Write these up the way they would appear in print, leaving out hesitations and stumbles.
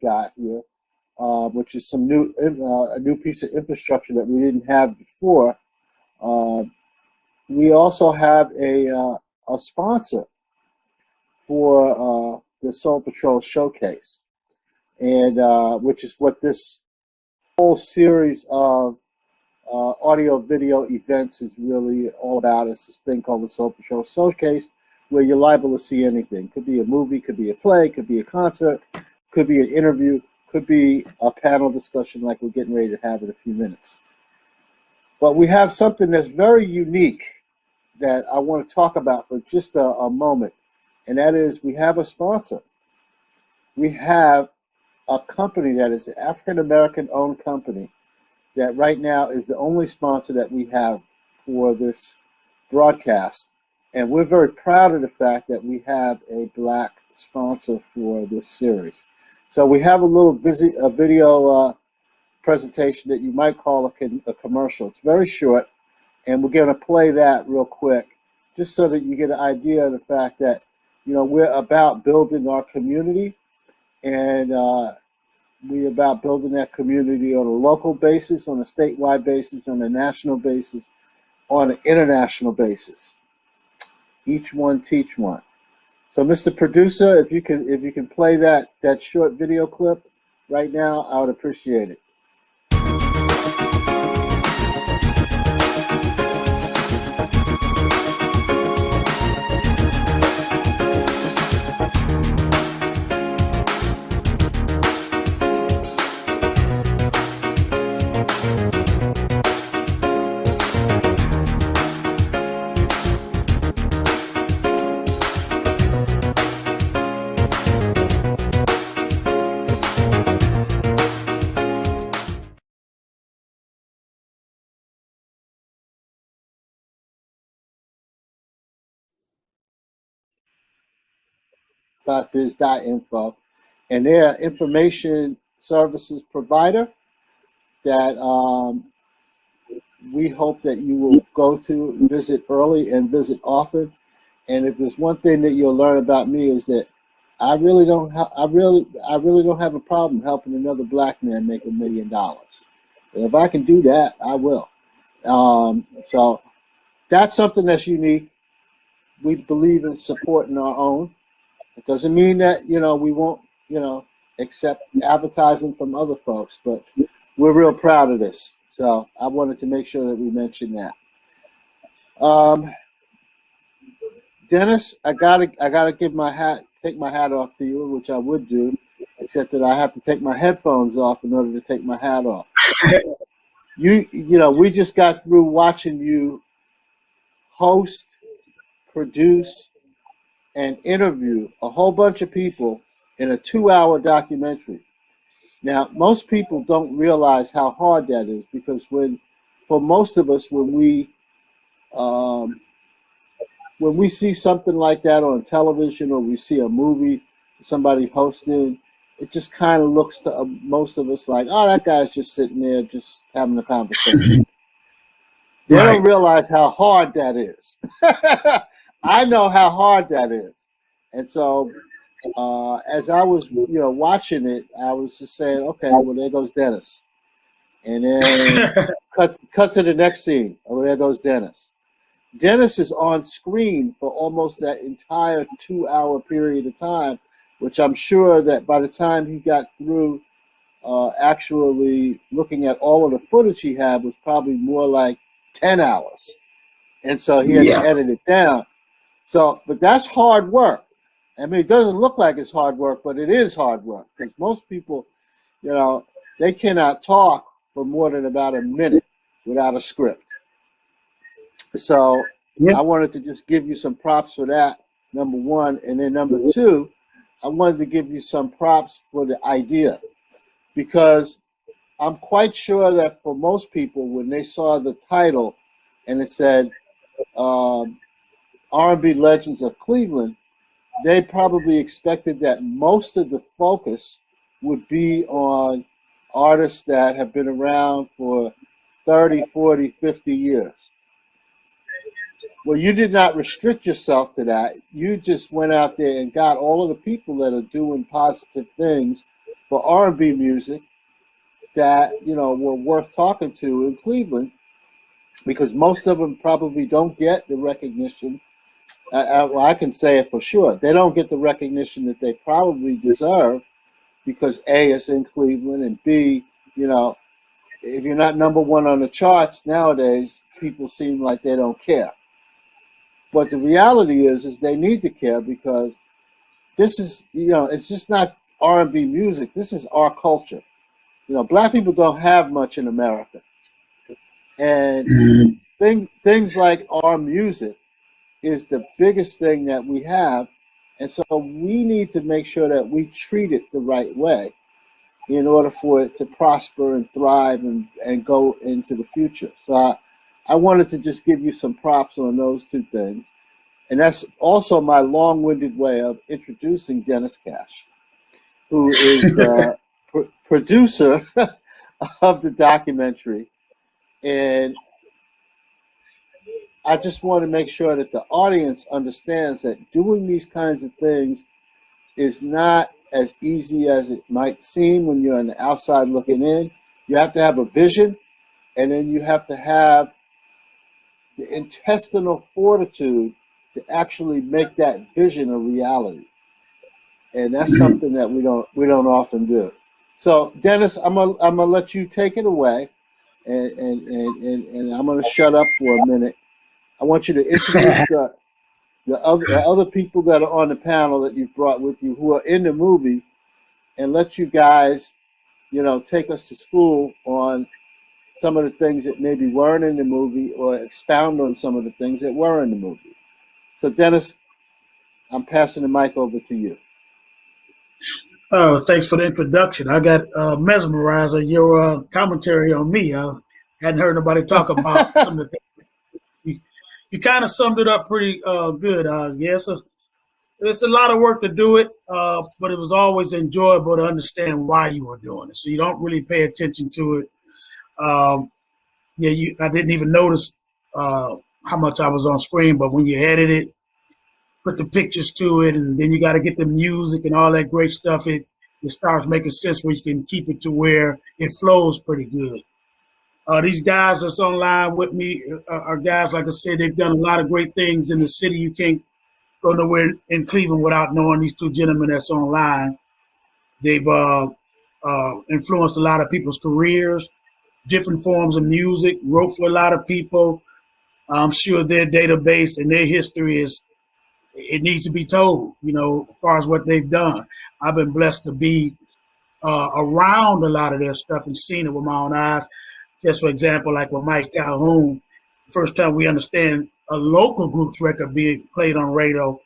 got here, which is some new a new piece of infrastructure that we didn't have before. Uh, we also have a sponsor for the Soul Patrol Showcase, and which is what this whole series of audio video events is really all about. It's this thing called the Soul Patrol Showcase, where you're liable to see anything. Could be a movie, could be a play, could be a concert, could be an interview, could be a panel discussion like we're getting ready to have in a few minutes. But we have something that's very unique that I want to talk about for just a moment, and that is we have a sponsor. We have a company that is an African American owned company that right now is the only sponsor that we have for this broadcast. And we're very proud of the fact that we have a black sponsor for this series. So we have a little video presentation that you might call a commercial. It's very short, and we're going to play that real quick just so that you get an idea of the fact that, you know, we're about building our community, and we're about building that community on a local basis, on a statewide basis, on a national basis, on an international basis. Each one teach one. So, Mr. Producer, if you can play that short video clip right now, I would appreciate it. Biz.info, and they're an information services provider that we hope that you will go to, visit early and visit often. And if there's one thing that you'll learn about me is that I really don't have a problem helping another black man make $1 million. And if I can do that, I will. So that's something that's unique. We believe in supporting our own. It doesn't mean that, you know, we won't, you know, accept advertising from other folks, but we're real proud of this. So I wanted to make sure that we mention that. Dennis, I gotta take my hat off to you, which I would do, except that I have to take my headphones off in order to take my hat off. You know, we just got through watching you host, produce, and interview a whole bunch of people in a 2-hour documentary. Now, most people don't realize how hard that is, because for most of us, when we see something like that on television, or we see a movie, somebody hosting, it just kind of looks to most of us like, oh, that guy's just sitting there just having a conversation. They don't realize how hard that is. I know how hard that is. And so as I was, you know, watching it, I was just saying, okay, well, there goes Dennis. And then cut to the next scene. Oh, there goes Dennis. Dennis is on screen for almost that entire 2-hour period of time, which I'm sure that by the time he got through actually looking at all of the footage he had was probably more like 10 hours. And so he had to edit it down. So, but that's hard work. I mean, it doesn't look like it's hard work, but it is hard work, because most people, you know, they cannot talk for more than about a minute without a script. So I wanted to just give you some props for that, number one. And then number two, I wanted to give you some props for the idea, because I'm quite sure that for most people, when they saw the title and it said R&B Legends of Cleveland, they probably expected that most of the focus would be on artists that have been around for 30, 40, 50 years. Well, you did not restrict yourself to that. You just went out there and got all of the people that are doing positive things for for R&B music that, were worth talking to in Cleveland, because most of them probably don't get the recognition. Well, I can say it for sure. They don't get the recognition that they probably deserve because A, it's in Cleveland, and B, if you're not number one on the charts nowadays, people seem like they don't care. But the reality is they need to care, because this is, it's just not R&B music. This is our culture. Black people don't have much in America. And things like our music is the biggest thing that we have. And so we need to make sure that we treat it the right way in order for it to prosper and thrive and go into the future. So I wanted to just give you some props on those two things. And that's also my long-winded way of introducing Dennis Cash, who is the producer of the documentary. And I just want to make sure that the audience understands that doing these kinds of things is not as easy as it might seem when you're on the outside looking in. You have to have a vision, and then you have to have the intestinal fortitude to actually make that vision a reality. And that's something that we don't often do. So Dennis, I'm gonna let you take it away, and I'm gonna shut up for a minute. I want you to introduce the other people that are on the panel that you've brought with you who are in the movie, and let you guys, take us to school on some of the things that maybe weren't in the movie, or expound on some of the things that were in the movie. So Dennis, I'm passing the mic over to you. Oh, thanks for the introduction. I got mesmerized at your commentary on me. I hadn't heard nobody talk about some of the things. You kind of summed it up pretty good. Yes, it's a lot of work to do it, but it was always enjoyable to understand why you were doing it. So you don't really pay attention to it. I didn't even notice how much I was on screen, but when you edit it, put the pictures to it, and then you got to get the music and all that great stuff, it starts making sense where you can keep it to where it flows pretty good. These guys that's online with me are guys, like I said, they've done a lot of great things in the city. You can't go nowhere in Cleveland without knowing these two gentlemen that's online. They've influenced a lot of people's careers, different forms of music, wrote for a lot of people. I'm sure their database and their history it needs to be told, as far as what they've done. I've been blessed to be around a lot of their stuff and seen it with my own eyes. Just for example, like with Mike Calhoun, first time we understand a local group's record being played on radio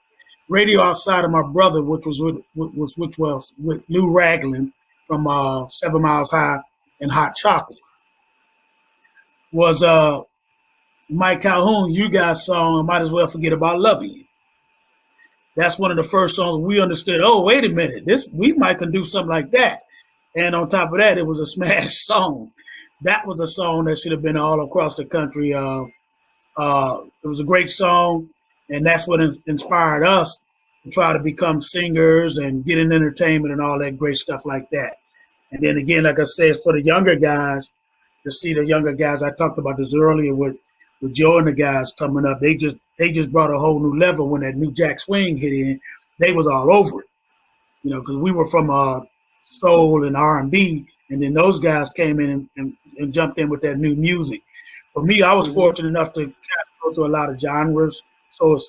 outside of my brother, which was with Lou Ragland from 7 Miles High and Hot Chocolate, was Mike Calhoun's "You Guys" song, "I Might As Well Forget About Loving You." That's one of the first songs we understood. Oh, wait a minute, we might can do something like that. And on top of that, it was a smash song. That was a song that should have been all across the country. It was a great song, and that's what inspired us to try to become singers and get in entertainment and all that great stuff like that. And then again, like I said, for the younger guys, to see the younger guys, I talked about this earlier with Joe and the guys coming up. They just brought a whole new level when that new Jack Swing hit in. They was all over it, because we were from soul and R&B, and then those guys came in and jumped in with that new music. For me, I was fortunate enough to kind of go through a lot of genres. So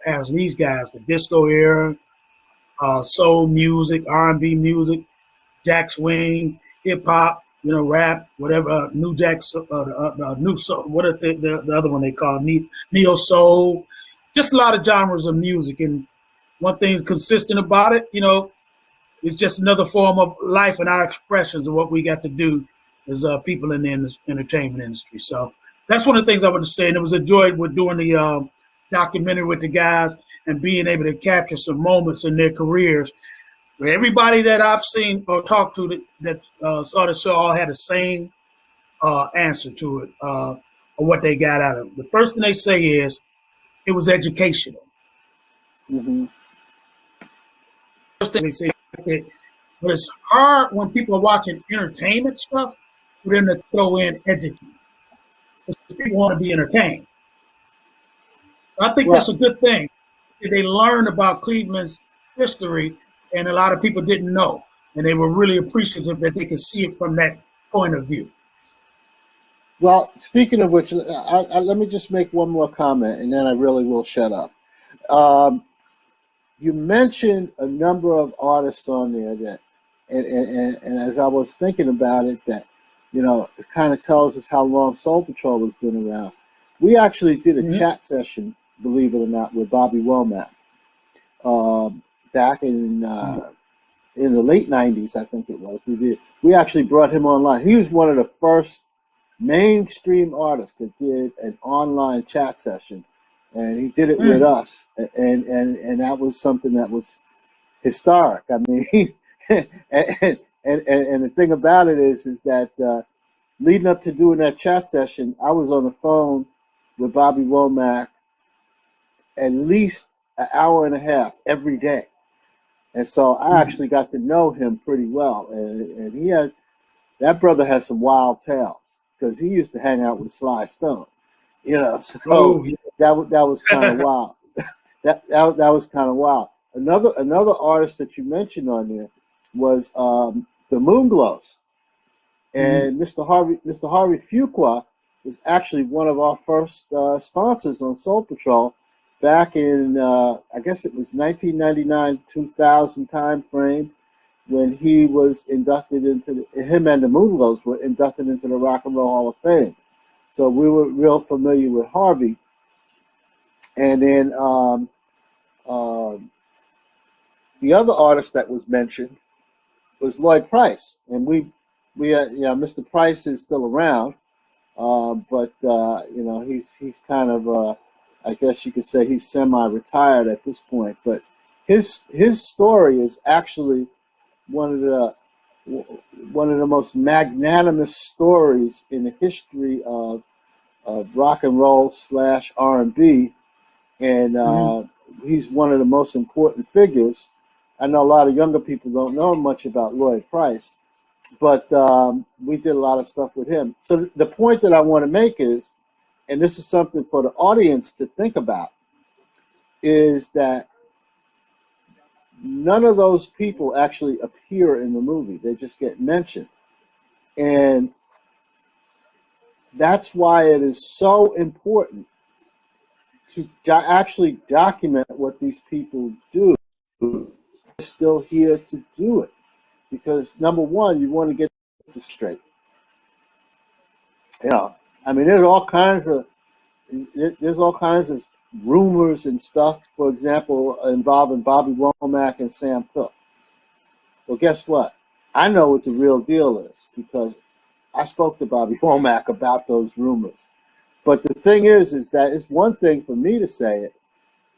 as these guys, the disco era, soul music, R&B music, Jack Swing, hip hop, rap, whatever, new jacks, new soul, what are the other one they call neo soul, just a lot of genres of music. And one thing consistent about it, it's just another form of life and our expressions of what we got to do as people in the entertainment industry. So that's one of the things I would say. And it was a joy with doing the documentary with the guys and being able to capture some moments in their careers where everybody that I've seen or talked to that saw the show all had the same answer to it, or what they got out of it. The first thing they say is it was educational. Mm-hmm. First thing they say, But it's hard when people are watching entertainment stuff for them to throw in education. Because people want to be entertained. I think that's Well, a good thing. They learned about Cleveland's history, and a lot of people didn't know. And they were really appreciative that they could see it from that point of view. well, speaking of which, let me just make one more comment, and then I really will shut up. Um, you mentioned a number of artists on there that, and as I was thinking about it, that it kind of tells us how long Soul Patrol has been around. We actually did a Mm-hmm. chat session, believe it or not, with Bobby Womack back in the late '90s, I think it was. We actually brought him online. He was one of the first mainstream artists that did an online chat session, and he did it with us, and that was something that was historic. I mean, and the thing about it is that leading up to doing that chat session, I was on the phone with Bobby Womack at least an hour and a half every day. And so I actually got to know him pretty well. And that brother has some wild tales because he used to hang out with Sly Stone, so that was kind of wild. That was kind of wild. Another artist that you mentioned on there was the Moonglows. And Mr. Harvey Fuqua was actually one of our first sponsors on Soul Patrol back in, I guess it was 1999-2000 time frame, when he was inducted him and the Moonglows were inducted into the Rock and Roll Hall of Fame. So we were real familiar with Harvey. And then the other artist that was mentioned was Lloyd Price. And Mr. Price is still around, but he's kind of I guess you could say he's semi-retired at this point. But his story is actually one of the most magnanimous stories in the history of rock and roll / R&B, and he's one of the most important figures. I know a lot of younger people don't know much about Lloyd Price, but we did a lot of stuff with him. So the point that I want to make is, and this is something for the audience to think about, is that none of those people actually appear in the movie. They just get mentioned. And that's why it is so important to actually document what these people do. They're still here to do it. Because number one, you want to get this straight. I mean, there's all kinds of rumors and stuff, for example, involving Bobby Womack and Sam Cooke. Well, guess what? I know what the real deal is because I spoke to Bobby Womack about those rumors. But the thing is that it's one thing for me to say it.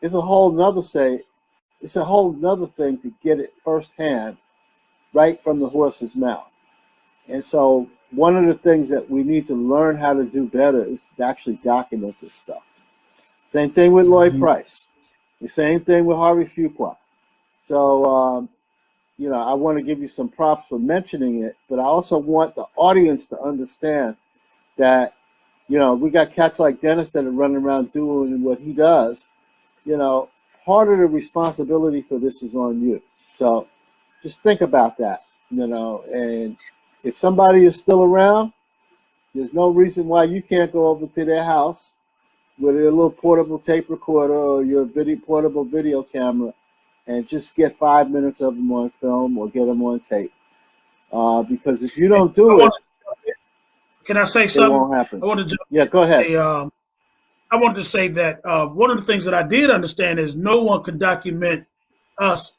It's a whole nother thing to get it firsthand, right from the horse's mouth. And so one of the things that we need to learn how to do better is to actually document this stuff. Same thing with Lloyd Price. The same thing with Harvey Fuqua. So, I want to give you some props for mentioning it, but I also want the audience to understand that, we got cats like Dennis that are running around doing what he does. Part of the responsibility for this is on you. So just think about that, and if somebody is still around, there's no reason why you can't go over to their house with a little portable tape recorder or your portable video camera and just get 5 minutes of them on film or get them on tape. Because if you don't do it, can I say it something? won't happen. I want to Yeah, go ahead. I wanted to say that one of the things that I did understand is no one can document us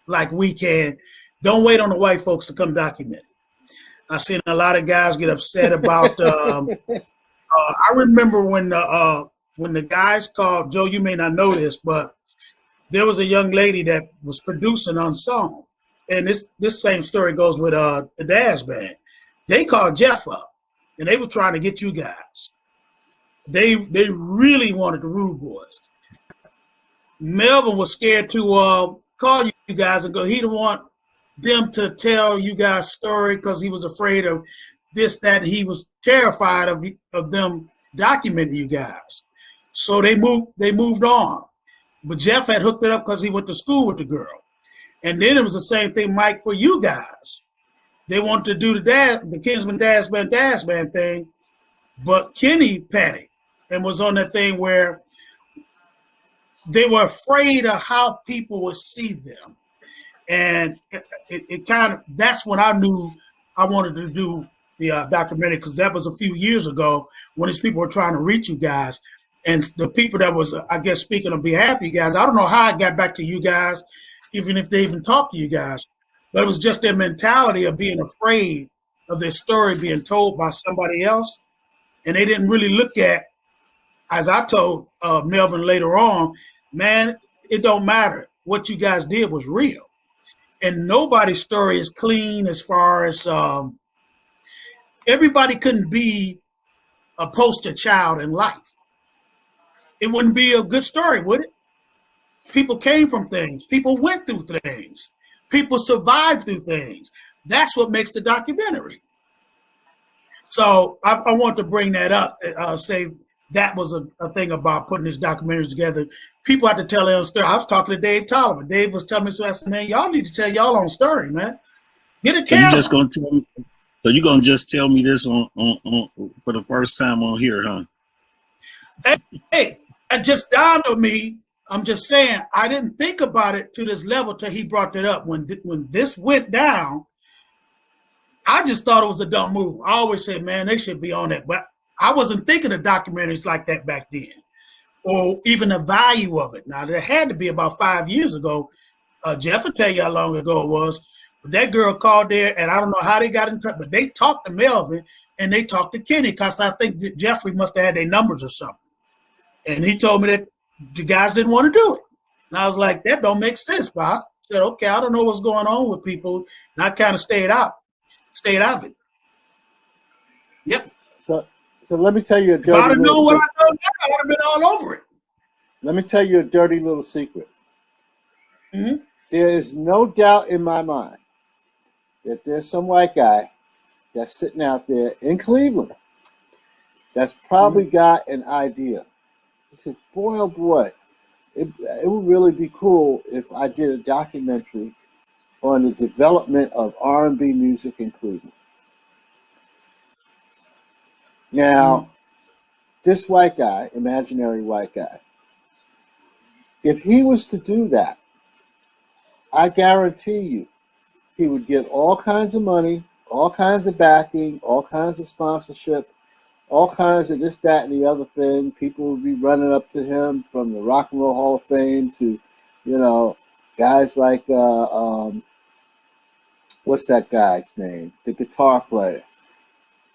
like we can. Don't wait on the white folks to come document. I've seen a lot of guys get upset about. I remember when the guys called, Joe, you may not know this, but there was a young lady that was producing on song, and this same story goes with the Daz Band. They called Jeff up, and they were trying to get you guys. They really wanted the Rude Boys. Melvin was scared to call you guys and go. He didn't want them to tell you guys story because he was afraid of this, that. He was terrified of them documenting you guys. So they moved on. But Jeff had hooked it up because he went to school with the girl. And then it was the same thing, Mike, for you guys. They wanted to do the Kinsman Dash Band thing, but Kenny panicked and was on that thing where they were afraid of how people would see them. And it kind of, that's when I knew I wanted to do the documentary, because that was a few years ago when these people were trying to reach you guys. And the people that was, I guess, speaking on behalf of you guys, I don't know how I got back to you guys, even if they even talked to you guys, but it was just their mentality of being afraid of their story being told by somebody else. And they didn't really look at, as I told Melvin later on, man, it don't matter. What you guys did was real. And nobody's story is clean as far as everybody couldn't be a poster child in life. It wouldn't be a good story, would it? People came from things. People went through things. People survived through things. That's what makes the documentary. So I want to bring that up, say that was a thing about putting this documentary together. People have to tell their own story. I was talking to Dave Tolliver. Dave was telling me, so I said, man, y'all need to tell y'all own story, man. Get a camera. So you just gonna tell me, so you're gonna just tell me this on for the first time on here, huh? Hey, it just dawned on me. I'm just saying, I didn't think about it to this level till he brought it up. When this went down, I just thought it was a dumb move. I always said, man, they should be on it. But I wasn't thinking of documentaries like that back then, or even the value of it. Now, there had to be about 5 years ago. Jeff will tell you how long ago it was. But that girl called there, and I don't know how they got in touch, but they talked to Melvin, and they talked to Kenny, because I think that Jeffrey must have had their numbers or something. And he told me that the guys didn't want to do it. And I was like, that don't make sense. But I said, okay, I don't know what's going on with people. And I kind of stayed out of it. Yep. So let me tell you a dirty if I'd have known what I know now, I would have been all over it. Let me tell you a dirty little secret. Mm-hmm. There is no doubt in my mind that there's some white guy that's sitting out there in Cleveland that's probably got an idea. He said, boy, oh boy, it would really be cool if I did a documentary on the development of R&B music in Cleveland. Now, this white guy, imaginary white guy, if he was to do that, I guarantee you, he would get all kinds of money, all kinds of backing, all kinds of sponsorship, all kinds of this, that, and the other thing. People would be running up to him, from the Rock and Roll Hall of Fame to, guys like, what's that guy's name? The guitar player,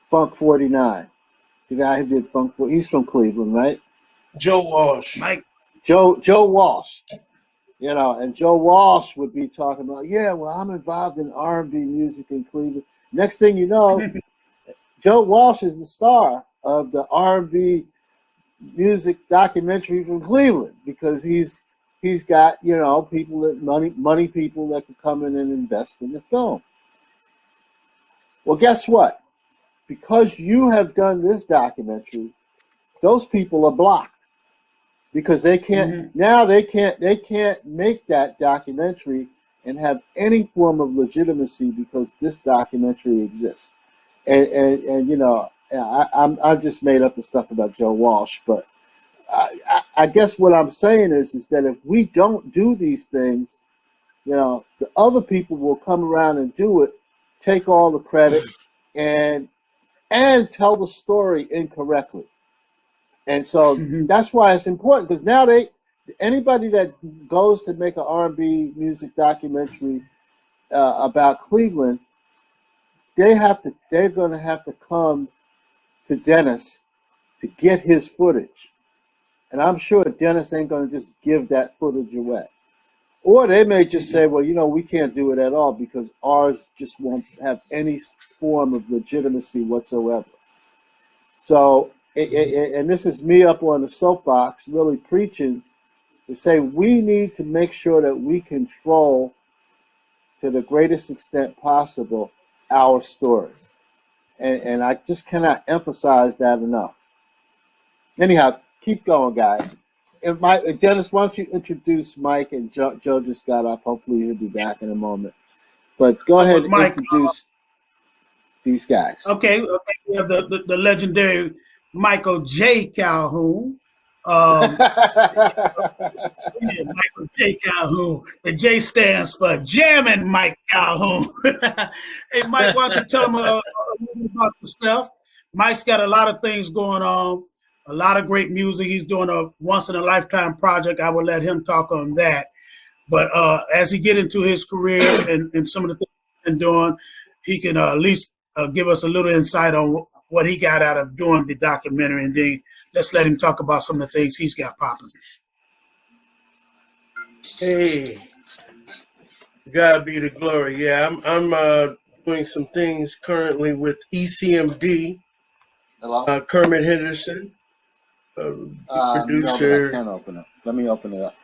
Funk 49. The guy who did Funk 49, he's from Cleveland, right? Joe Walsh. Mike. Joe Walsh. And Joe Walsh would be talking about, yeah, well, I'm involved in R&B music in Cleveland. Next thing you know, Joe Walsh is the star of the R&B music documentary from Cleveland, because he's got, people that money people that could come in and invest in the film. Well, guess what? Because you have done this documentary, those people are blocked, because they can't now they can't make that documentary and have any form of legitimacy, because this documentary exists. And I just made up the stuff about Joe Walsh, but I guess what I'm saying is that if we don't do these things, the other people will come around and do it, take all the credit, and tell the story incorrectly. And so that's why it's important, because now anybody that goes to make an R&B music documentary about Cleveland, they're going to have to come to Dennis to get his footage. And I'm sure Dennis ain't going to just give that footage away. Or they may just say, well, we can't do it at all, because ours just won't have any form of legitimacy whatsoever. So, and this is me up on the soapbox really preaching to say we need to make sure that we control to the greatest extent possible, our story. And I just cannot emphasize that enough. Anyhow, keep going, guys. And Dennis, why don't you introduce Mike? And Joe just got up. Hopefully he'll be back in a moment. But go ahead and Mike, introduce these guys. Okay, we have the legendary Michael J. Calhoun. Yeah, Michael J. Calhoun. The J stands for Jamming Mike Calhoun. Hey, Mike, why don't you tell him a little bit about the stuff? Mike's got a lot of things going on, a lot of great music. He's doing a once-in-a-lifetime project. I will let him talk on that. But as he get into his career and some of the things he's been doing, he can at least give us a little insight on what he got out of doing the documentary, and then let's let him talk about some of the things he's got popping. Hey, God be the glory. Yeah, I'm doing some things currently with ECMD. Hello? Kermit Henderson, No, but producer. I can't open it. Let me open it up.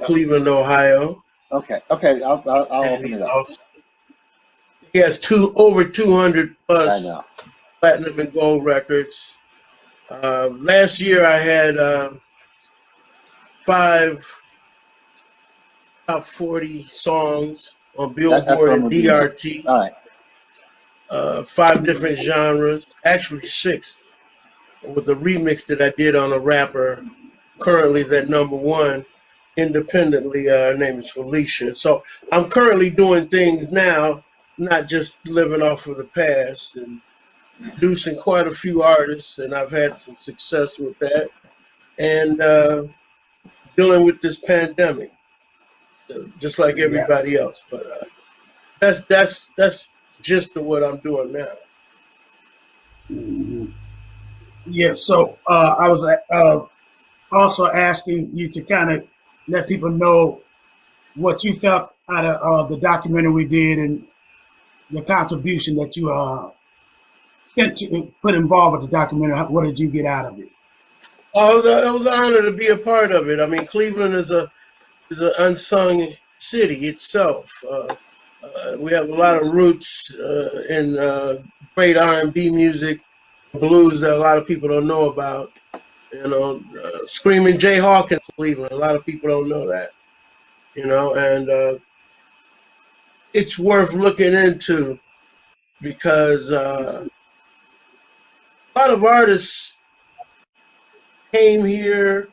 Cleveland, Ohio. Okay, I'll And open it up. He has over 200 I plus know. platinum and gold records. Last year I had 5 top 40 songs on That's Billboard what I'm and gonna do now. DRT. All right. 5 different genres, actually 6, with a remix that I did on a rapper. Currently is at #1 independently. Her name is Felicia. So I'm currently doing things now, not just living off of the past, and producing quite a few artists, and I've had some success with that. And dealing with this pandemic, just like everybody else. But that's just what I'm doing now. Yeah, so I was also asking you to kind of let people know what you felt out of the documentary we did and the contribution that you put involved with the documentary. What did you get out of it? Oh, it was an honor to be a part of it. I mean, Cleveland is an unsung city itself. We have a lot of roots in great R&B music, blues that a lot of people don't know about. You know, Screaming Jay Hawk in Cleveland. A lot of people don't know that. You know, and it's worth looking into because a lot of artists came here,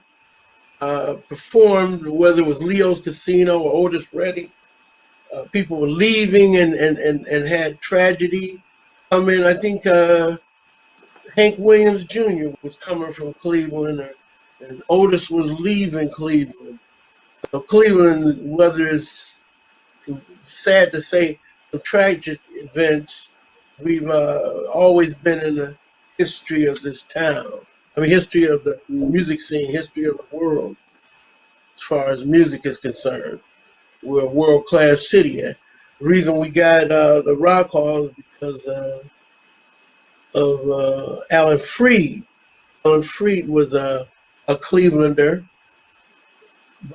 performed, whether it was Leo's Casino or Otis Redding. People were leaving and had tragedy come in. I think Hank Williams Jr. was coming from Cleveland, and Otis was leaving Cleveland. So Cleveland, whether it's sad to say, some tragic events, we've always been in the history of this town. I mean, history of the music scene, history of the world, as far as music is concerned. We're a world-class city. The reason we got the Rock Hall is because of Alan Freed. Alan Freed was a Clevelander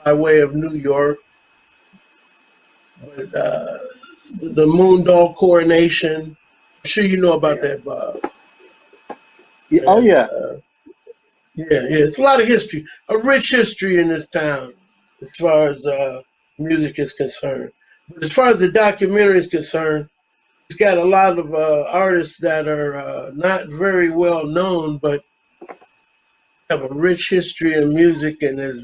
by way of New York. But the Moondog coronation, I'm sure you know about that, Bob. Yeah, oh yeah. Yeah, it's a lot of history, a rich history in this town as far as music is concerned. But as far as the documentary is concerned, it's got a lot of artists that are not very well known, but have a rich history in music, and there's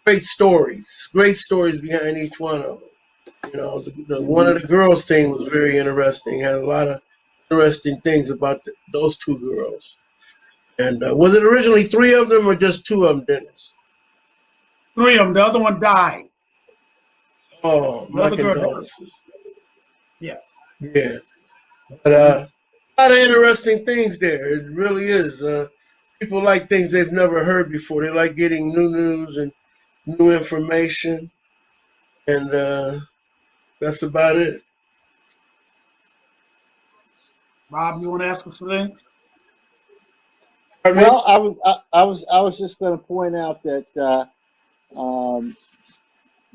great stories behind each one of them. You know, the one of the girls thing was very interesting. Had a lot of interesting things about those 2 girls. And was it originally 3 of them or just 2 of them, Dennis? 3 of them. The other one died. Oh, my Another girl condolences. Yeah. Yeah. But a lot of interesting things there. It really is. People like things they've never heard before. They like getting new news and new information. And that's about it. Bob, you want to ask us something? Well, I was just going to point out that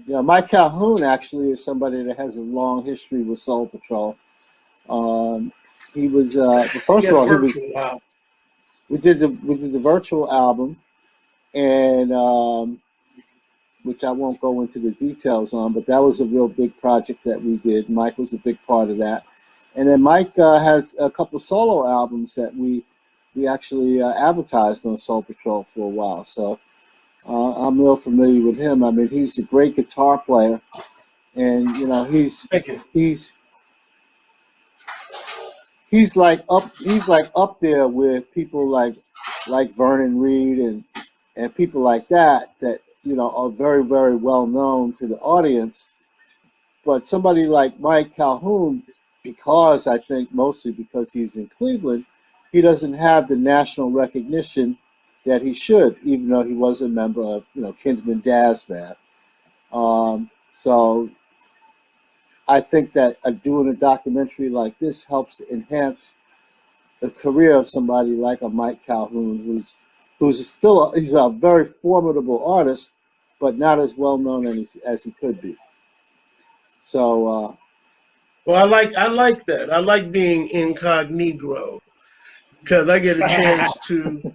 Yeah, Mike Calhoun actually is somebody that has a long history with Soul Patrol. Um, he was, but He first of had a all, he was. virtual album. We did the virtual album, and which I won't go into the details on, but that was a real big project that we did. Mike was a big part of that, and then Mike has a couple of solo albums that we actually advertised on Soul Patrol for a while. So I'm real familiar with him. I mean, he's a great guitar player, and Thank you. he's he's like up there with people like Vernon Reid and people like that are very, very well known to the audience. But somebody like Mike Calhoun, because I think mostly because he's in Cleveland, he doesn't have the national recognition that he should, even though he was a member of Kinsman Jazz Band. So I think that doing a documentary like this helps to enhance the career of somebody like a Mike Calhoun, he's a very formidable artist, but not as well known as he could be. So Well, I like that. I like being incognito because I get a chance to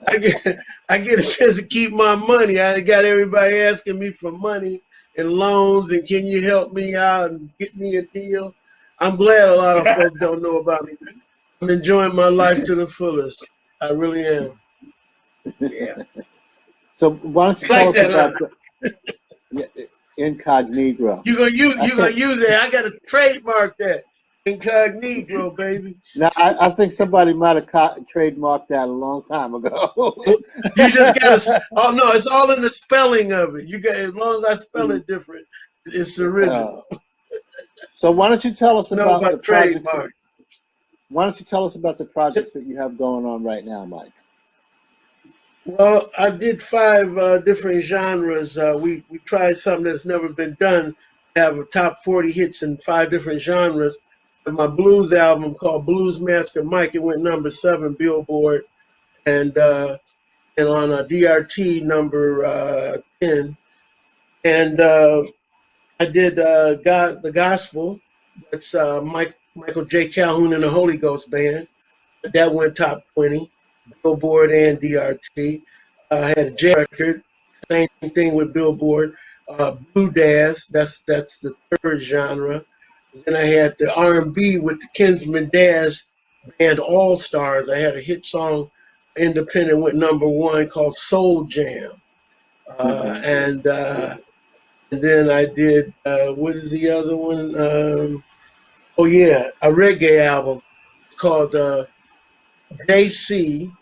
I, I get a chance to keep my money. I got everybody asking me for money and loans and can you help me out and get me a deal. I'm glad a lot of folks don't know about me. I'm enjoying my life to the fullest. I really am. Yeah. so why don't you I tell like us that. about incognito? You gonna use that. I gotta trademark that. Incognito, baby. Now, I think somebody might have trademarked that a long time ago. You just gotta. Oh no, it's all in the spelling of it. You got as long as I spell it different, it's original. So why don't you tell us No, about the but projects? trademark. Why don't you tell us about the projects that you have going on right now, Mike? Well, I did 5 different genres. We tried something that's never been done. Have a top 40 hits in 5 different genres. And my blues album called Blues Master Mike, it went number 7 Billboard, and on a DRT number 10. And I did the gospel. That's Michael J. Calhoun and the Holy Ghost Band. That went top 20, Billboard and DRT. I had a J record, same thing with Billboard. Blue Daz, that's the 3rd genre. And then I had the R&B with the Kinsman Daz Band All Stars. I had a hit song, independent, went number 1 called Soul Jam. And then I did, what is the other one? Oh yeah, a reggae album. It's called JC,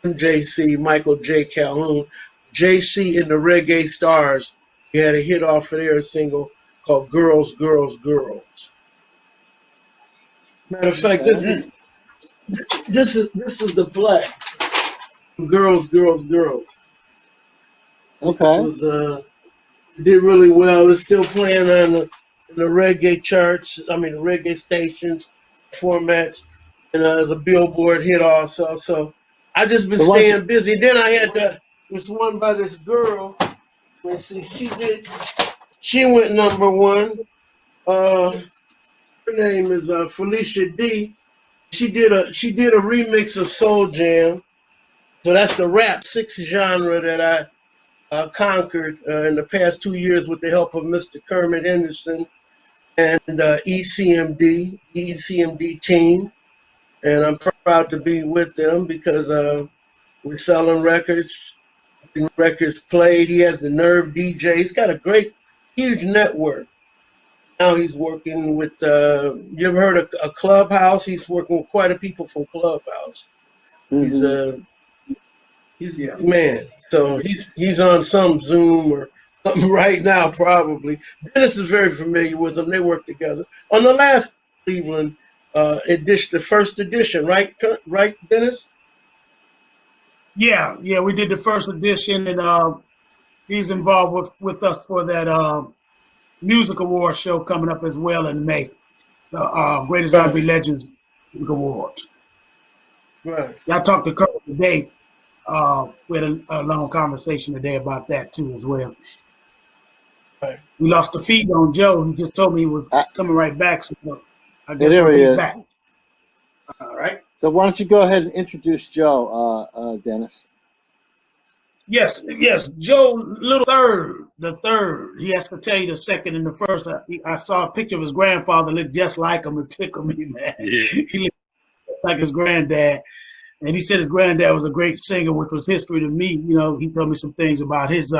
MJC, Michael J. Calhoun. JC and the Reggae Stars. He had a hit off of there, a single called Girls, Girls, Girls. Matter of fact, this is the play. Girls, Girls, Girls. Okay. It was it did really well. It's still playing on the reggae charts. I mean, the reggae stations, formats, and it's a Billboard hit also. So I just been So why don't you, staying busy. Then I had this one by this girl. Let's see, she went number 1. Her name is Felicia D. She did a remix of Soul Jam. So that's the rap 6 genre that I conquered in the past 2 years with the help of Mr. Kermit Henderson and ECMD team. And I'm proud to be with them because we're selling records, records played. He has the Nerve DJ. He's got a great, huge network. Now he's working with, you ever heard of a Clubhouse? He's working with quite a people from Clubhouse. He's Yeah. man. So he's on some Zoom or something right now, probably. Dennis is very familiar with them. They work together on the last Cleveland edition, the first edition, right? Right, Dennis? Yeah, we did the first edition, and he's involved with us for that music award show coming up as well in May. The Greatest R&B Legends Music Awards. Right. I talked to Kurt today, We had a long conversation today about that too as well. Right. We lost the feed on Joe. He just told me he was coming right back. So I guess there he he's is. back. All right. So why don't you go ahead and introduce Joe, Dennis? Yes. Joe Little the third. He has to tell you the second and the first. I saw a picture of his grandfather looked just like him. It tickled me, man. Yeah. He looked like his granddad. And he said his granddad was a great singer, which was history to me. You know, he told me some things about his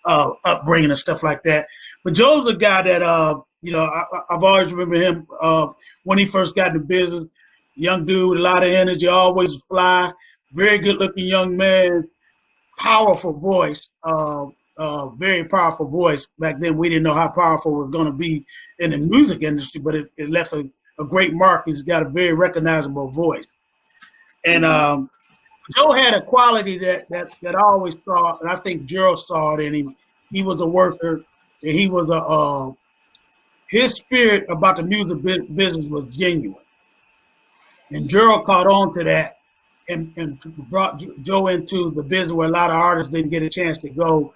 upbringing and stuff like that. But Joe's a guy that, I've always remember him when he first got into business. Young dude with a lot of energy, always fly, very good looking young man, powerful voice, very powerful voice. Back then, we didn't know how powerful it was going to be in the music industry, but it left a great mark. He's got a very recognizable voice. And Joe had a quality that I always saw, and I think Gerald saw it in him. He was a worker, and he was his spirit about the music business was genuine. And Gerald caught on to that and brought Joe into the business where a lot of artists didn't get a chance to go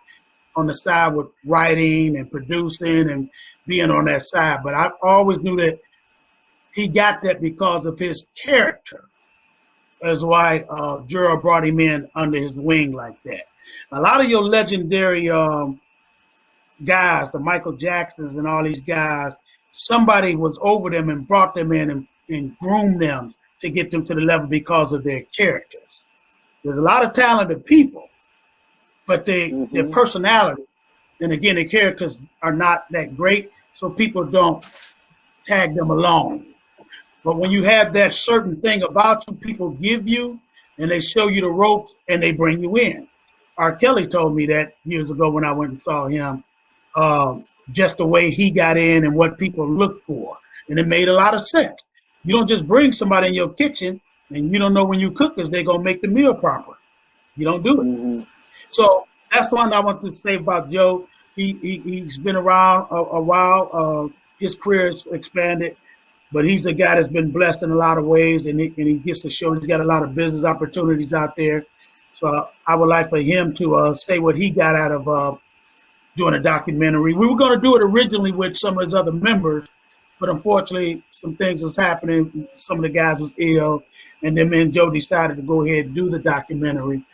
on the side with writing and producing and being on that side. But I always knew that he got that because of his character. That's why Gerald brought him in under his wing like that. A lot of your legendary guys, the Michael Jacksons and all these guys, somebody was over them and brought them in and groomed them to get them to the level because of their characters. There's a lot of talented people, but their personality, and again, their characters are not that great, so people don't tag them along. But when you have that certain thing about you, people give you, and they show you the ropes, and they bring you in. R. Kelly told me that years ago when I went and saw him, just the way he got in and what people look for. And it made a lot of sense. You don't just bring somebody in your kitchen, and you don't know when you cook because they're going to make the meal proper. You don't do it. Mm-hmm. So that's one I want to say about Joe. He's been around a while. His career has expanded. But he's a guy that's been blessed in a lot of ways, and he gets to show he's got a lot of business opportunities out there. So I would like for him to say what he got out of doing a documentary. We were going to do it originally with some of his other members, but unfortunately some things was happening. Some of the guys was ill, and then me and Joe decided to go ahead and do the documentary.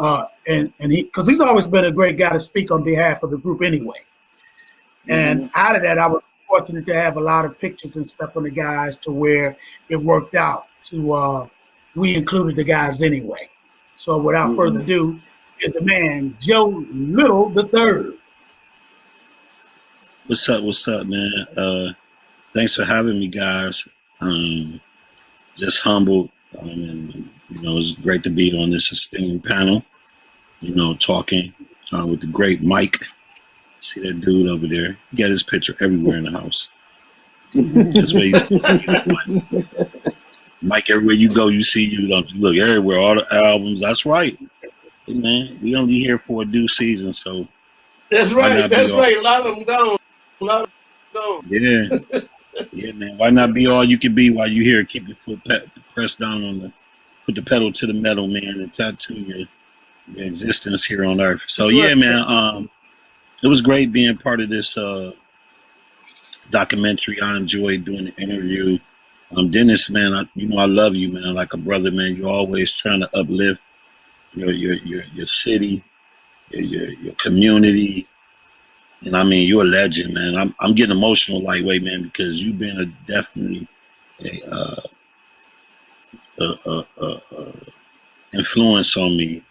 And because he's always been a great guy to speak on behalf of the group anyway. And out of that, I was fortunate to have a lot of pictures and stuff on the guys to where it worked out to we included the guys anyway. So without further ado, is the man Joe Little the third. What's up, man? Thanks for having me, guys. Just humbled, and it's great to be on this esteemed panel. Talking with the great Mike. See that dude over there? He got his picture everywhere in the house. That's where he's Mike, everywhere you go, you see you. Look everywhere, all the albums. That's right. Hey, man, we only here for a due season, so. That's right. That's right. A lot of them gone. Yeah, man. Why not be all you can be while you here? Keep your foot pressed down put the pedal to the metal, man, and tattoo your existence here on Earth. So yeah, man. It was great being part of this documentary. I enjoyed doing the interview. Dennis, man, I love you, man, like a brother, man. You're always trying to uplift your city, your community, and I mean, you're a legend, man. I'm getting emotional, lightweight, man, because you've been definitely influence on me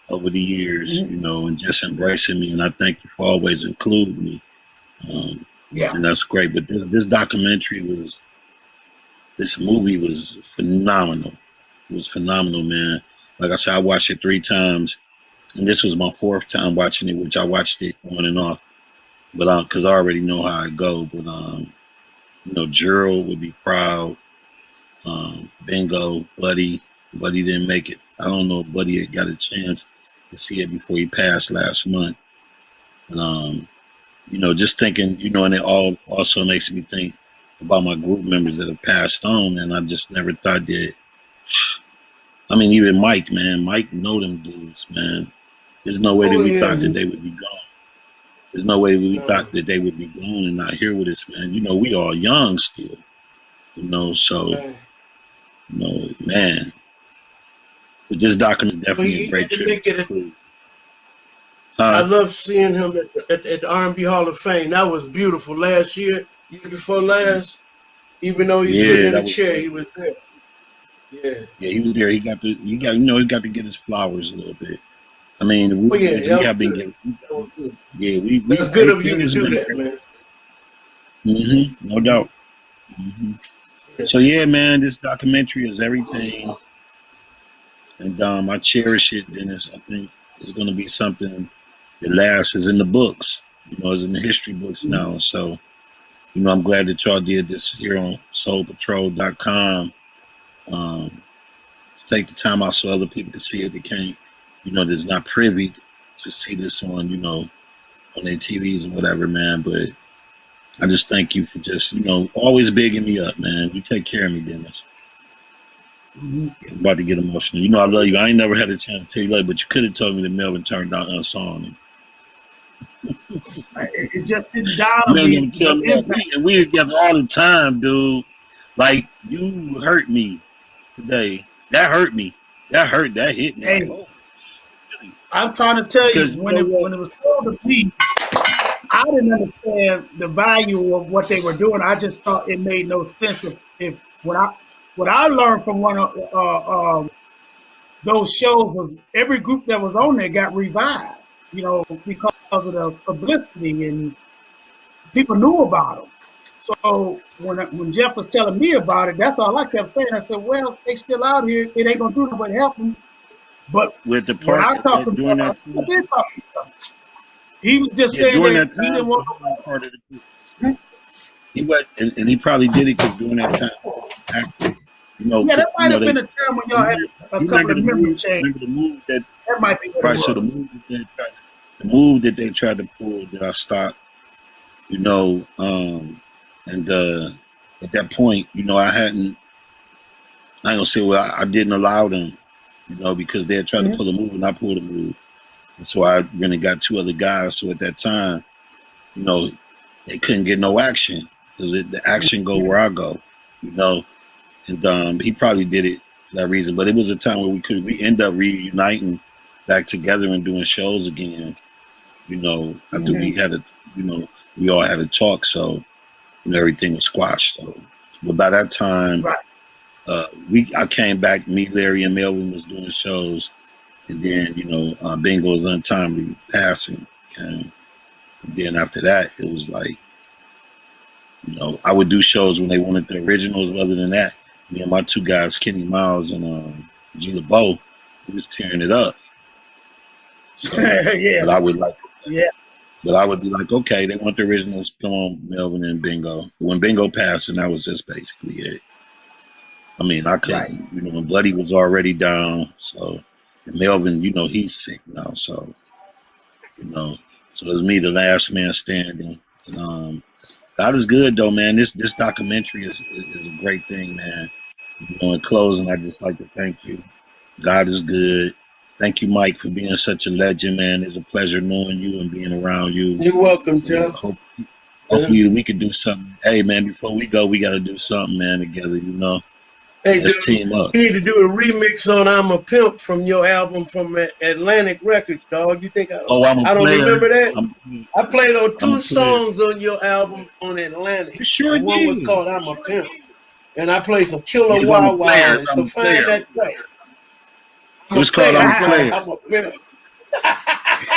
over the years, and just embracing me. And I thank you for always including me. And that's great. But this movie was phenomenal. It was phenomenal, man. Like I said, I watched it 3 times. And this was my 4th time watching it, which I watched it on and off. But because I already know how it go. But, Gerald would be proud. Bingo, Buddy didn't make it. I don't know if Buddy had got a chance to see it before he passed last month. And, just thinking, and it all also makes me think about my group members that have passed on, and I just never thought that I mean, even Mike, man. Mike know them dudes, man. There's no way that Oh we yeah. thought that they would be gone. There's no way we No. thought that they would be gone and not here with us, man. You know, we all young still. You know, so Right. you know, man. But this document is Well, definitely a he great had to trip. make it. I love seeing him at the R&B Hall of Fame. That was beautiful. Last year before last, even though he's sitting Yeah, in a that was chair, great. he was there. Yeah. Yeah, he was there. He got to get his flowers a little bit. I mean, Oh yeah, we that have was been good. getting, That was good. yeah, That's good of you everything to has do been that, great. man. No doubt. So yeah, man, this documentary is everything, and I cherish it. And I think it's going to be something that lasts. Is in the books, you know, it's in the history books now. So, you know, I'm glad that y'all did this here on SoulPatrol.com. To take the time out so other people can see it. They can't, you know, that's not privy to see this on, you know, on their TVs or whatever, man. But I just thank you for just, you know, always bigging me up, man. You take care of me, Dennis. I'm about to get emotional. You know I love you. I ain't never had a chance to tell you later, but you could have told me that Melvin turned down Unsong. It just didn't dawn You on ain't me. gonna tell me that. We together all the time, dude. Like, you hurt me today. That hurt me. That hit me. Hey, Like, oh, really? I'm trying to tell you, Because when it was told to me, I didn't understand the value of what they were doing. I just thought it made no sense. If what I learned from one of those shows was every group that was on there got revived, you know, because of the publicity and people knew about them. So when Jeff was telling me about it, that's all I kept saying. I said, well, they still out here. It ain't gonna do nothing but help them. But with the when part I talked to during him, that time, he was just saying during that that time, he didn't want part of the group. He was, and he probably did it because during that time, you know, yeah, that might have they, been a time when y'all had a you couple remember of the memory move, changes. remember the move that That might be what right, it so was. the move that they tried to pull that I stopped, you know, and at that point, you know, I ain't gonna say, well, I didn't allow them, you know, because they had tried to pull a move and I pulled a move. And so I really got two other guys. So at that time, you know, they couldn't get no action because the action go where I go, you know. And he probably did it for that reason. But it was a time where we end up reuniting back together and doing shows again. You know, after we had a, you know, we all had a talk, so you know everything was squashed. So, but by that time, I came back. Me, Larry, and Melvin was doing shows, and then you know, Bingo's untimely passing came. And then after that, it was like, you know, I would do shows when they wanted the originals. Other than that, me and my two guys, Kenny Miles and Gina Bow, we was tearing it up. So, yeah. But I would like, yeah. But I would be like, okay, they want the originals. Come on, Melvin and Bingo. When Bingo passed, and that was just basically it. I mean, I couldn't, you know, when Buddy was already down. So, and Melvin, you know, he's sick now. So, you know, so it's me, the last man standing. And, God is good though, man. This documentary is a great thing, man. You know, in closing, I'd just like to thank you. God is good. Thank you, Mike, for being such a legend, man. It's a pleasure knowing you and being around you. You're welcome, Jeff. Hopefully we could do something. Hey, man, before we go, we got to do something, man, together, you know. Hey, Let's dude, team up. you need to do a remix on "I'm a Pimp" from your album from Atlantic Records, dog. You think I don't remember that? I played on two songs on your album on Atlantic. You sure One did. was called "I'm a Pimp," and I played some Killer Wow Wow on it. So find that track. It was called "I'm a Player." I'm a Pimp.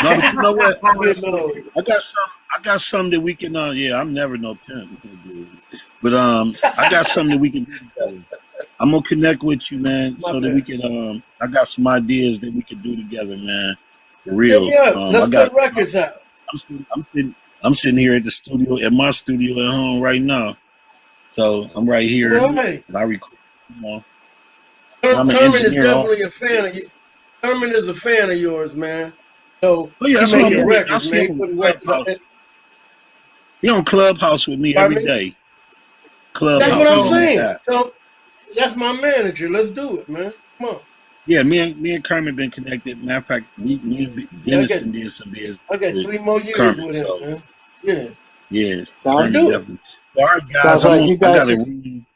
No, but you know what? You know. I got something that we can. Yeah, I'm never no pimp, but I got something that we can do together. I'm gonna connect with you, man, so that we can. I got some ideas that we can do together, man. For real. Let's put records out. I'm sitting here at the studio, at my studio at home right now. So I'm right here. Right. And I record. You know, Herman is definitely a fan of you. Herman is a fan of yours, man. So that's he making records, man. He putting records out. He on Clubhouse with me every day. Clubhouse. That's what I'm saying. So that's my manager. Let's do it, man. Come on. Yeah, me and Kermit been connected. Matter of fact, me and Dennis Okay. did some biz I got with 3 more years Kermit. with him, So man. Yeah. yeah, Sounds Let's Kermit do it. definitely. All right, guys, sounds like you I guys gotta just run.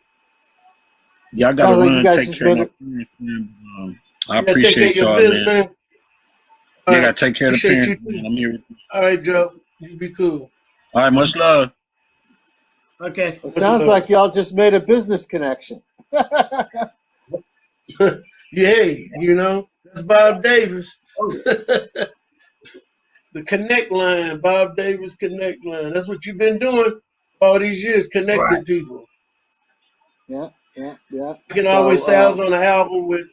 Yeah, I gotta sounds like run you and guys take just care of made my it. parents, man. I You gotta take care of appreciate your y'all, business, man. man. All Yeah, I right. gotta take care of the Appreciate you parents, too. man. I'm here. All right, Joe. You be cool. All right, much love. Okay. It Much sounds love. like y'all just made a business connection. Yeah, you know, that's Bob Davis. Oh, The Connect line, Bob Davis Connect line. That's what you've been doing all these years, right. connecting people. Yeah, yeah, yeah. I can So always say I was on an album with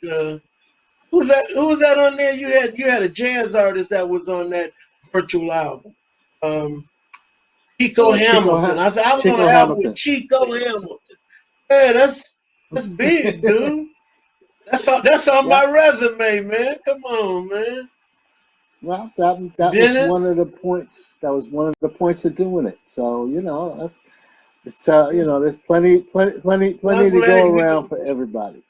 who's that? Who was that on there? You had a jazz artist that was on that virtual album. Chico Hamilton. I said I was on Chico an album with Hamilton. Chico Hamilton. Yeah, that's big, dude. That's on Yeah. my resume, man. Come on, man. Well, that was one Dennis. of the points. That was one of the points of doing it. So it's there's plenty I'm to go glad around for everybody.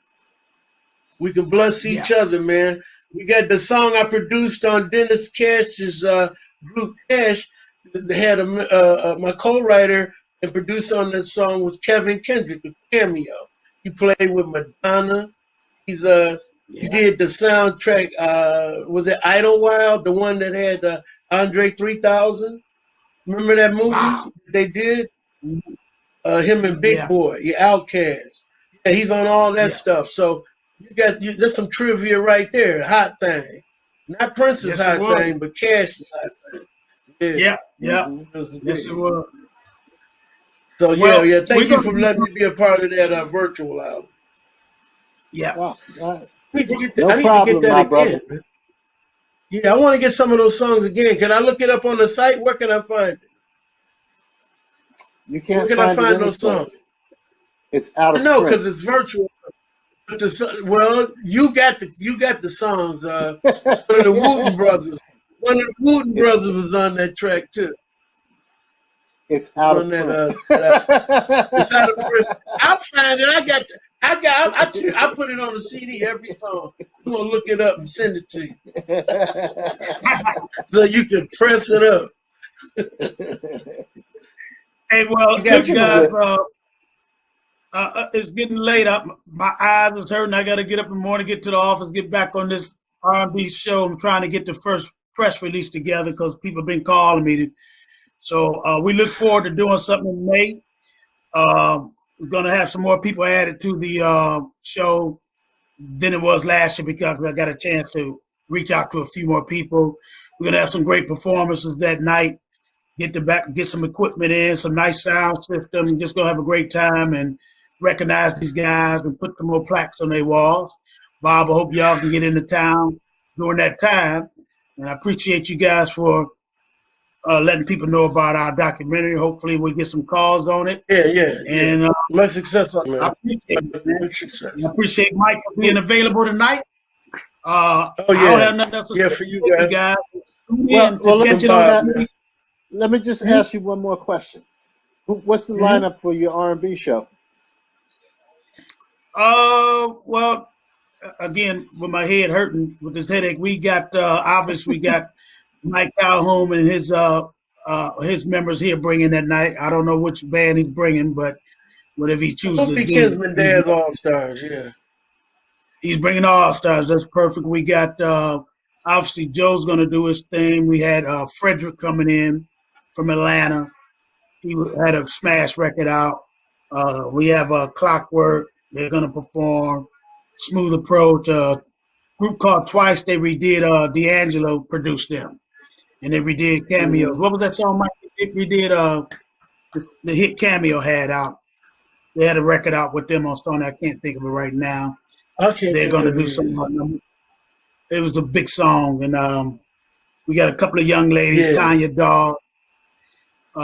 we can bless Yeah. each other, man. We got the song I produced on Dennis Cash's group Cash. They had my co-writer and producer on that song was Kevin Kendrick, a cameo. He played with Madonna. He Yeah. did the soundtrack. Was it Idlewild, the one that had Andre 3000? Remember that movie Wow. they did? Him and Big Yeah. Boy, Outkast. Yeah, he's on all that Yeah. stuff. So there's some trivia right there. Hot thing, not Prince's Yes, it hot was. thing, but Cash's hot thing. Yeah, Yeah. Yeah. Mhm. it was Yes, it big. was. So Well, yeah. we're Thank you gonna for letting me be a part of that virtual album. yeah. Well, I need to get no I need to problem, get my that brother. again. Man. Yeah, I want to get some of those songs again. Can I look it up on the site? Where can I find it? You Where can't can I find it find any those songs? place. It's out I of know print. because it's virtual. But well, you got the songs. One of the Wooten brothers. One of the Wooten it's brothers was on that track too. it's out On of that print. it's out of print. I'll find it. I put it on a CD every song. I'm gonna look it up and send it to you so you can press it up. Hey, well, I got listen, you, guys. man. It's getting late. My eyes is hurting. I got to get up in the morning, get to the office, get back on this R&B show. I'm trying to get the first press release together because people have been calling me. So we look forward to doing something in May. We're going to have some more people added to the show than it was last year because I got a chance to reach out to a few more people. We're going to have some great performances that night. Get some equipment in, some nice sound system. Just going to have a great time and recognize these guys and put some more plaques on their walls. Bob, I hope y'all can get into town during that time. And I appreciate you guys for letting people know about our documentary. Hopefully we'll get some calls on it. Yeah. And Much success on I man. appreciate it, man. Much success. I appreciate Mike for being available tonight. I Oh don't have nothing else to say for you to guys. Tune Well, in well, to let catch me it on Bob, the man. let me just Mhm. ask you one more question. What's the Mhm. lineup for your R&B show? Well, again, with my head hurting with this headache, we got obviously we got Mike Calhoun and his members here bringing that night. I don't know which band he's bringing, but whatever he chooses to Sophie do, Kinsman Dad's All Stars, yeah. he's bringing all stars. That's perfect. We got obviously Joe's going to do his thing. We had Frederick coming in from Atlanta. He had a smash record out. We have Clockwork. They're going to perform. Smooth Approach. Group called Twice. They redid. D'Angelo produced them, and they redid cameos. Mhm. What was that song, Mike? They redid the hit Cameo had out. They had a record out with them on Stone. I can't think of it right now. I can't They're think going to of do it. something. It was a big song, and we got a couple of young ladies, Yeah. Tanya Dawg. I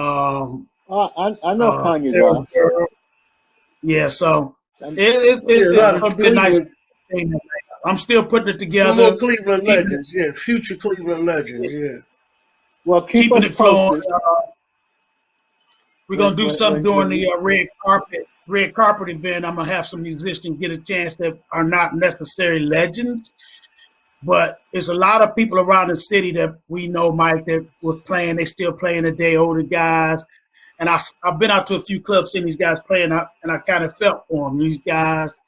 know Kanye Sarah Doss. Burr. Yeah, so it's Yeah, a lot of going to be a nice Cleveland, thing. I'm still putting it some together, more Cleveland keeping legends, yeah. Future Cleveland legends, yeah. Well, keep keeping us it flowing. posted. We're gonna do something during the you, red carpet event. I'm gonna have some musicians get a chance that are not necessarily legends, but it's a lot of people around the city that we know, Mike, that was playing. They still playing today, older guys. And I've been out to a few clubs seeing these guys playing, and I kind of felt for them. These guys,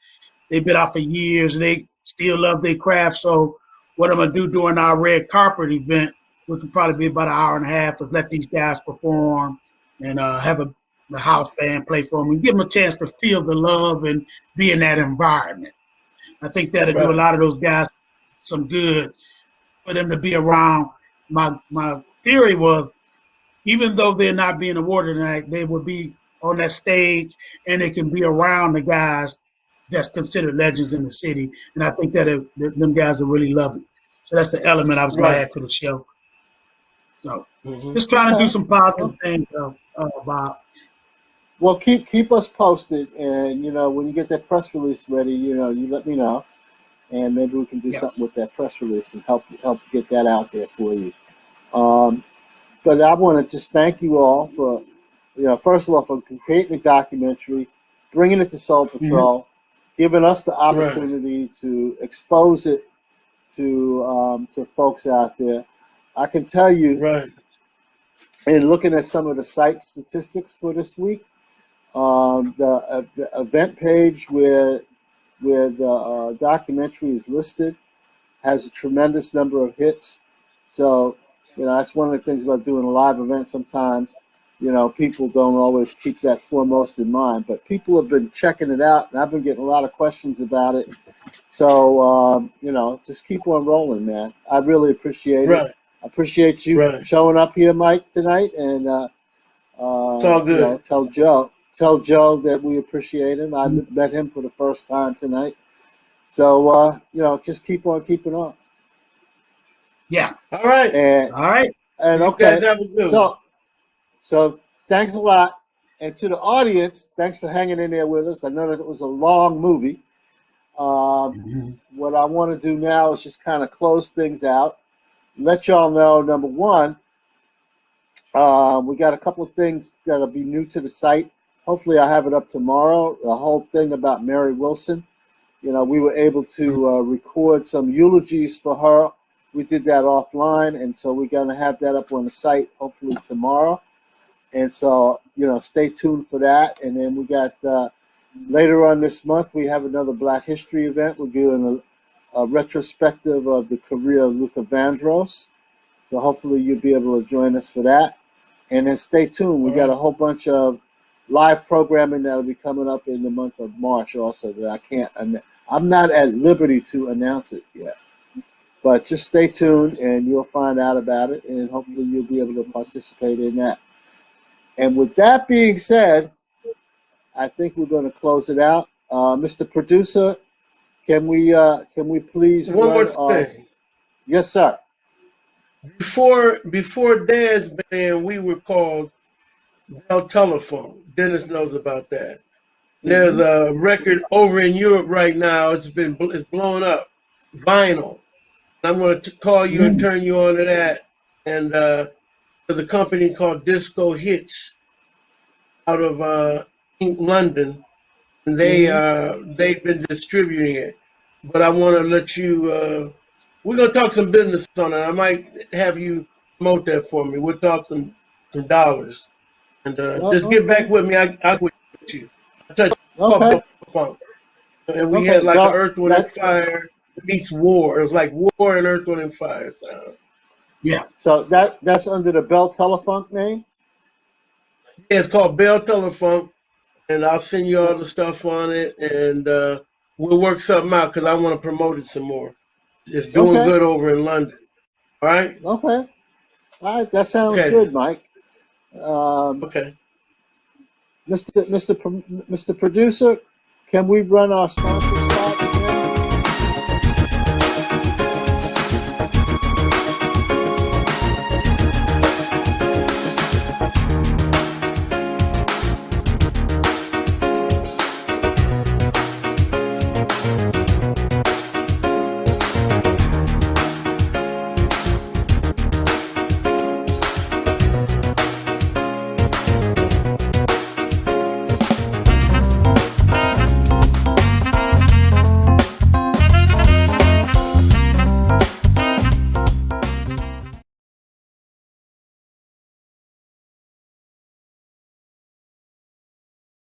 they've been out for years, and they still love their craft. So what I'm going to do during our red carpet event, which will probably be about an hour and a half, is let these guys perform and have the house band play for them and give them a chance to feel the love and be in that environment. I think that'll do a lot of those guys some good for them to be around. My theory was, even though they're not being awarded tonight, they will be on that stage and they can be around the guys that's considered legends in the city. And I think that them guys will really love it. So that's the element I was going to add to the show. So just trying to do some positive things, Bob. Well, keep us posted, and when you get that press release ready, you let me know, and maybe we can do something with that press release and help get that out there for you. But I want to just thank you all for, first of all, for creating a documentary, bringing it to Soul Patrol, giving us the opportunity to expose it to folks out there. I can tell you, in looking at some of the site statistics for this week, the event page where the documentary is listed has a tremendous number of hits. So, that's one of the things about doing a live event. Sometimes, people don't always keep that foremost in mind, but people have been checking it out, and I've been getting a lot of questions about it. So, just keep on rolling, man. I really appreciate it. I appreciate you showing up here, Mike, tonight, and it's all good. Tell Joe that we appreciate him. I met him for the first time tonight. So, just keep on keeping on. Yeah. All right. And you okay. guys have a good one. So thanks a lot. And to the audience, thanks for hanging in there with us. I know that it was a long movie. What I want to do now is just kind of close things out. Let y'all know, number one, we got a couple of things that'll be new to the site. Hopefully I'll have it up tomorrow. The whole thing about Mary Wilson. We were able to record some eulogies for her. We did that offline, and so we're going to have that up on the site hopefully tomorrow. And so, stay tuned for that. And then we got later on this month, we have another Black History event. We're doing a retrospective of the career of Luther Vandross. So hopefully you'll be able to join us for that. And then stay tuned. We got a whole bunch of live programming that'll be coming up in the month of March also that I'm not at liberty to announce it yet. But just stay tuned and you'll find out about it, and hopefully you'll be able to participate in that. And with that being said, I think we're going to close it out. Mr. Producer, can we please one more thing? Yes, sir. Before Dad's band, we were called Bell Telephone. Dennis knows about that. There's a record over in Europe right now. It's blowing up. Vinyl. I'm going to call you and turn you on to that. And there's a company called Disco Hits out of London, and they've been distributing it. But I want to let you. We're going to talk some business on it. I might have you promote that for me. We'll talk some dollars, and just get back with me. I'll with you. I'll tell you. Funk. And we had like an Earth, Wind, and Fire meets War. It was like War and Earth, Wind, and Fire sound. Yeah. So that's under the Bell Telefunk name? Yeah, it's called Bell Telefunk, and I'll send you all the stuff on it, and we'll work something out because I want to promote it some more. It's doing good over in London. All right? Okay. All right. That sounds good, Mike. Okay. Mr. Producer, can we run our sponsors?